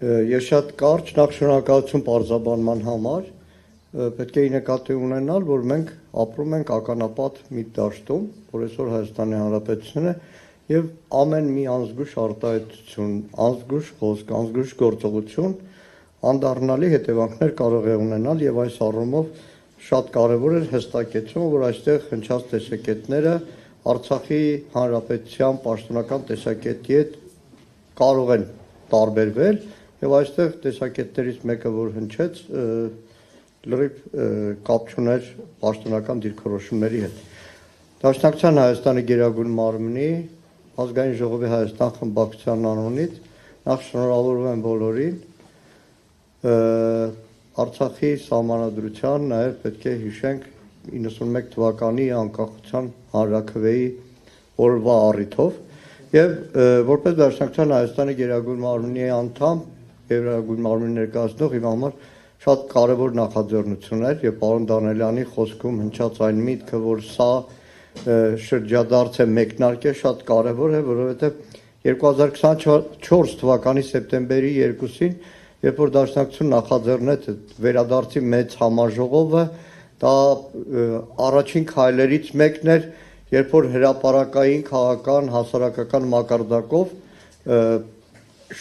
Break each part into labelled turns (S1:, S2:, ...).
S1: Ես շատ կարճ նախ շնորհակալություն պարզաբանման համար, պետք է նկատի ունենալ, որ մենք ապրում ենք ականապատ մի դաշտում, որ այսօր Հայաստանի Հանրապետությունն է, եւ ամեն մի անզգույշ արտահայտություն, անզգույշ խոսք, անզգույշ գործողություն անդառնալի հետևանքներ կարող է ունենալ եւ այս առումով շատ կարեւոր է հստակեցումը, որ այստեղ հնչած տեսակետները Արցախի Հանրապետության պաշտոնական տեսակետի հետ կարող են տարբերվել եւ այստեղ տեսակետներից մեկը որ հնչեց լրիվ կապ չուներ պաշտոնական դիրքորոշումների հետ։ Դաշնակցության Հայաստանի Գերագույն մարմնի ազգային ժողովի Հայաստան խմբակցության անունից նախ շնորհավորում եմ բոլորին Արցախի սահմանադրության նաև պետք է հիշենք 91 թվականի անկախության հանրաքվեի օրվա առիթով եւ որպես Դաշնակցության Հայաստանի Գերագույն մարմնի անդամ Գերագույն մարմնի ներկայացնող իմ համար շատ կարևոր նախաձեռնություն էր եւ պարոն Դանելյանի խոսքում հնչած այն միտքը, որ սա շրջադարձ է մեկնարկ է, շատ կարևոր է, որովհետեւ 2024 թվականի սեպտեմբերի 2-ին երբ որ Դաշնակցություն նախաձեռնեց վերադարձի մեծ համաժողովը, դա առաջին քայլերից մեկն էր, երբ որ հրապարակային քաղաքական հասարակական մակարդակով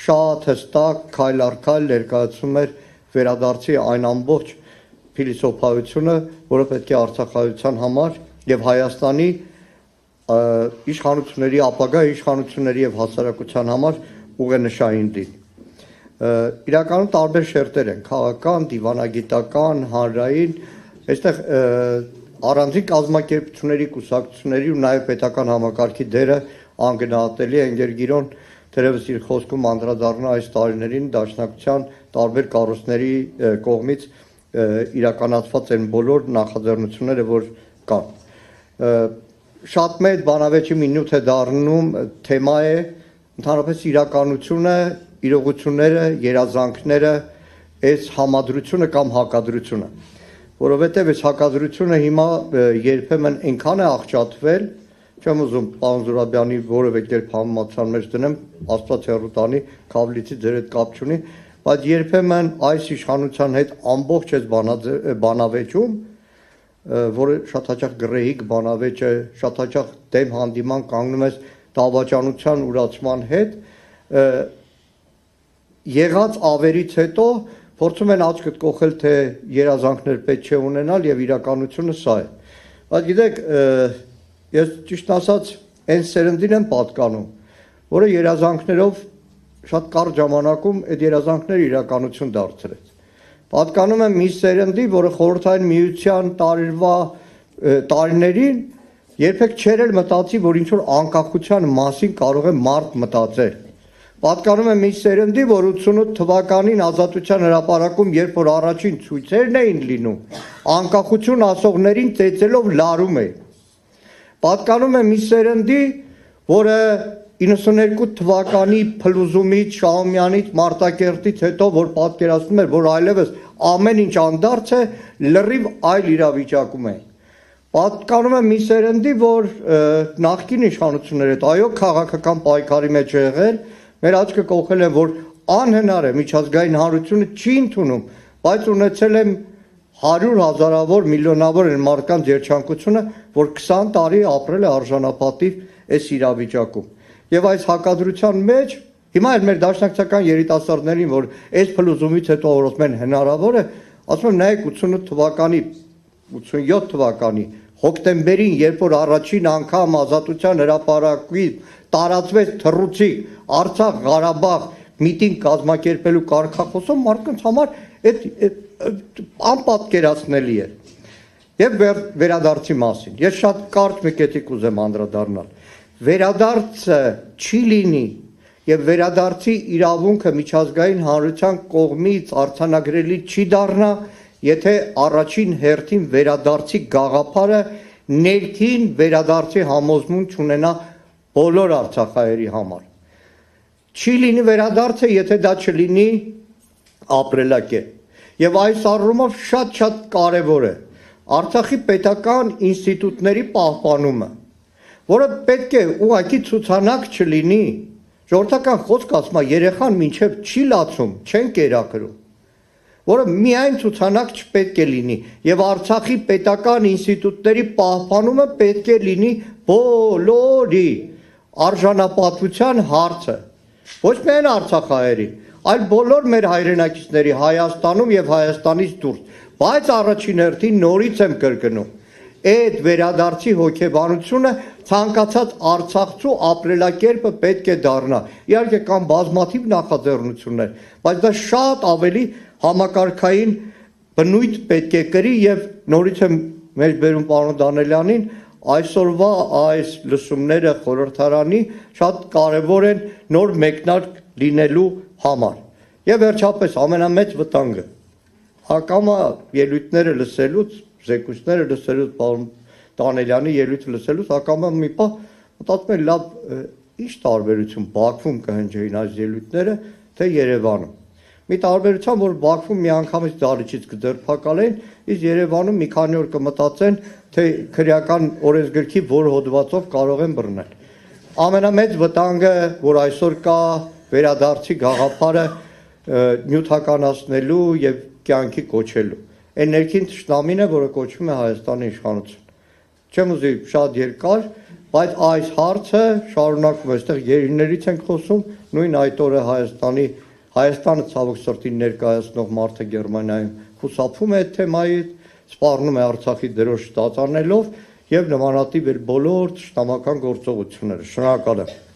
S1: շատ հստակ քայլ առ քայլ ներկայացում էր վերադարձի այն ամբողջ փիլիսոփայությունը, որը պետք է արցախայության համար եւ Հայաստանի իշխանությունների ապագա իշխանությունների եւ հասարակության համար ուղենշային լինի։ Իրականում տարբեր շերտեր են, քաղաքական, դիվանագիտական, հանրային, այստեղ առանձին կազմակերպությունների, կուսակցությունների ու նաև պետական համակարգի դերը անգնահատելի է, ընկեր Գիրոն թերևս իր խոսքում անդրադառնա այս տարիներին Դաշնակցության տարբեր կառույցների կողմից իրականացված են բոլոր նախաձեռնությունները, որ կան։ Շատ մեծ բանավեճի մի նյութ է դառնում թեմա է ընդհանրապես իրականությունը, իրողությունները, երազանքները, այս համադրությունը կամ հակադրությունը, որովհետև այս հակադրությունը հիմա երբեմն այնքան է աղճատվել, չեմ ուզում պարոն Զուրաբյանի որևէ կերպ համեմատության մեջ դնեմ, Աստված հեռու տանի, Քավլիցի ձեր հետ կապ չունի, բայց երբեմն այս իշխանության հետ ամբողջ այս բանավեճում, որը շատ հաճախ գռեհիկ բանավեճ է, շատ հաճախ դեմ հանդիման կանգնում ես դավաճանության ուրացման հետ, եղած ավերից հետո փորձում են աչքդ կողել, թե երազանքներ պետք չէ ունենալ եւ իրականությունը սա է։ Բայց գիտեք, ես ճիշտ ասած այն սերնդին եմ պատկանում, որը երազանքներով շատ կարճ ժամանակում այդ երազանքները իրականություն դարձրեց։ Պատկանում եմ մի սերնդի, որը խորհրդային միության տարիներին երբեք չէր մտածի, որ ինչ որ անկախության մասին կարող է մարդ մտածել։ Պատկանում եմ մի սերնդի, որ 88 թվականին Ազատության հրապարակում, երբ որ առաջին ցույցերն էին լինում, անկախություն ասողներին ծեծելով լարում է։ Պատկանում եմ մի սերնդի, որը 92 թվականի փլուզումից, Շահումյանից, Մարտակերտից հետո, որ պատկերացնում էր, որ այլևս ամեն ինչ անդարձ է, լրիվ այլ իրավիճակում է։ Պատկանում եմ մի սերնդի, որ նախկին իշխանությունների հետ, այո, քաղաքական պայքարի մեջ է եղել, մեր աչքը կողել են, որ անհնար է միջազգային հանրությունը չի ընդունում, բայց ունեցել եմ 100 հազարավոր, միլիոնավոր մարդկանց երջանկությունը, որ 20 տարի ապրել է արժանապատիվ այս իրավիճակում։ Եվ այս հակադրության մեջ հիմա էլ մեր դաշնակցական երիտասարդներին, որ այս փլուզումից հետո որոշում են հնարավոր է, ասում եմ նայեք 88 թվականի, 87 թվականի հոկտեմբերին, երբ որ առաջին անգամ Ազատության հրապարակից տարածվեց թռուցիկ Արցախ, Ղարաբաղ միտինգ կազմակերպելու կարգախոսում, մարդկանց համար անպատկերացնելի է։ Եվ վերադարձի մասին։ Ես շատ կարճ մի կետի կուզեմ անդրադառնալ։ Վերադարձը չի լինի եւ վերադարձի իրավունքը միջազգային հանրության կողմից արձանագրելի չի դառնա, եթե առաջին հերթին վերադարձի գաղափարը ներքին վերադարձի համոզմունք չունենա բոլոր արցախայերի համար։ Չի լինի վերադարձը, եթե դա չլինի ապրելակերպ։ Եվ այս առումով շատ կարևոր է Արցախի պետական ինստիտուտների պահպանումը, որը պետք է ուղղակի ցուցանակ չլինի, Ժողովրդական խոսք ասում է երեխան մինչև չի լացում, չեն կերակրում, որը միայն ցուցանակ չպետք է լինի եւ Արցախի պետական ինստիտուտների պահպանումը պետք է լինի բոլորի արժանապատվության հարցը, ոչ միայն արցախահայերի, այլ բոլոր մեր հայրենակիցների Հայաստանում եւ Հայաստանից դուրս, բայց առաջին հերթին նորից եմ կրկնում, այդ վերադարձի հոգեբանությունը ցանկացած արցախցու ապրելակերպը պետք է դառնա։ Իհարկե կան բազմաթիվ նախաձեռնություններ, բայց դա շատ ավելի համակարգային բնույթ պետք է կրի եւ նորից եմ մեր բերում պարոն Դանելյանին, այսօրվա այս լսումները խորհրդարանի շատ կարևոր են նոր մեկնարկ լինելու համար։ Եվ վերջապես ամենամեծ վտանգը հակամա ելույթները լսելուց, զեկույցները լսելուց, պարոն Դանելյանի ելույթը լսելուց հակամա մի պահ մտածում եմ լավ ինչ տարբերություն Բաքվում կհնչեին այս ելույթները, թե Երևանում։ Մի տարբերությամբ, որ Բաքվում միանգամից դալիճից կդրփակալեն, իսկ Երևանում մի քանի օր կմտածեն, թե քրեական օրենսգրքի որ հոդվածով կարող են բռնել։ Ամենամեծ վտանգը, որ այսօր կա վերադարձի գաղափարը նյութականացնելու եւ կյանքի կոչելու։ Այն ներքին թշնամին է, որը կոչվում է Հայաստանի իշխանություն։ Չեմ ուզի շատ երկար, բայց այս հարցը շարունակվում է, այստեղ երիներից ենք խոսում, նույն այդ օրը Հայաստանը ցավոք սրտի ներկայացնող մարդը Գերմանիայում խուսափում է այդ թեմայից, սպառնում է Արցախի դրոշ ստացանելով եւ նմանատիպ բոլոր թշնամական գործողությունները։ Շնորհակալ եմ։